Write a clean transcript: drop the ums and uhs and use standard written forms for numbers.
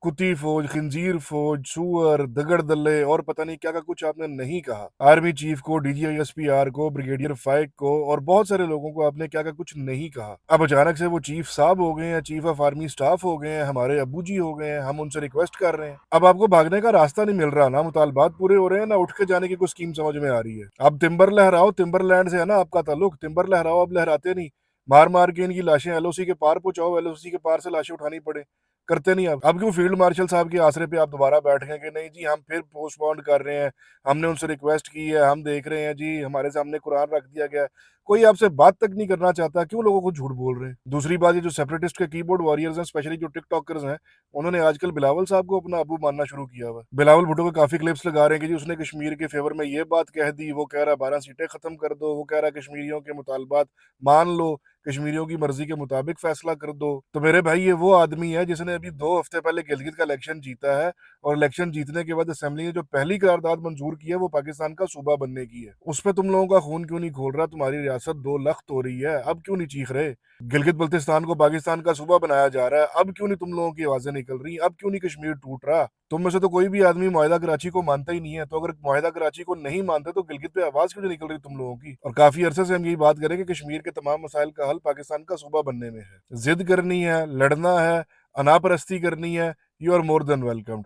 कुत्ती फौज, खिंजीर फौज, सुअर, दगड़ दल्ले और पता नहीं क्या कुछ आपने नहीं कहा। आर्मी चीफ को, डीजीआईएसपीआर को, ब्रिगेडियर फाइक को और बहुत सारे लोगों को आपने क्या कुछ नहीं कहा। अब अचानक से वो चीफ साहब हो गए हैं, चीफ ऑफ आर्मी स्टाफ हो गए हैं, हमारे अबू जी हो गए हैं, हम उनसे रिक्वेस्ट कर रहे हैं। अब आपको भागने का रास्ता नहीं मिल रहा, ना मुतालबात पूरे हो रहे हैं, ना उठ के जाने की कोई स्कीम समझ में आ रही है। अब तिम्बर लहराओ, तिम्बरलैंड से है ना आपका ताल्लुक, तिम्बर लहराओ, अब लहराते नहीं। मार मार के इनकी लाशें एलओसी के पार पहुंचाओ, एलओसी के पार से लाशें उठानी पड़े, करते नहीं। अब क्यों फील्ड मार्शल साहब के आसरे पे आप दोबारा बैठ गए कि नहीं जी हम फिर पोस्टपोन कर रहे हैं, हमने उनसे रिक्वेस्ट की है, हम देख रहे हैं जी, हमारे सामने कुरान रख दिया गया है। कोई आपसे बात तक नहीं करना चाहता, क्यों लोगों को झूठ बोल रहे हैं? दूसरी बात, ये जो सेपरेटिस्ट के कीबोर्ड वॉरियर्स हैं, स्पेशली जो टिकटॉकर्स हैं, उन्होंने आजकल बिलावल साहब को अपना अबू मानना शुरू किया हुआ है। बिलावल भुट्टो के काफी क्लिप्स लगा रहे हैं कि जी उसने कश्मीर के फेवर में ये बात कह दी, वो कह रहा 12 सीटें खत्म कर दो, वो कह रहा कश्मीरियों के मुतालबात मान लो, कश्मीरियों की मर्जी के मुताबिक फैसला कर दो। तो मेरे भाई ये वो आदमी है जिसने अभी 2 हफ्ते पहले गिलगित का इलेक्शन जीता है, और इलेक्शन जीतने के बाद असेंबली ने जो पहली करारदाद मंजूर की है वो पाकिस्तान का सूबा बनने की है। उस पर तुम लोगों का खून क्यों नहीं खोल रहा? तुम्हारी रियासत 2 लख्त हो रही है, अब क्यों नहीं चीख रहे? गिलगित बल्तिस्तान को पाकिस्तान का सूबा बनाया जा रहा है, अब क्यों नहीं तुम लोगों की आवाजें निकल रही? अब क्यों नहीं कश्मीर टूट रहा? तुम में से तो कोई भी आदमी मुआहिदा कराची को मानता ही नहीं है, तो अगर मुआहिदा कराची को नहीं मानते तो गिलगित पे आवाज क्यों नहीं निकल रही तुम लोगों की? और काफी अरसे से हम यही बात करें कि कश्मीर के तमाम मसाइल का हल पाकिस्तान का सूबा बनने में है। जिद करनी है, लड़ना है, अनापरस्ती करनी है, you are more than welcomed.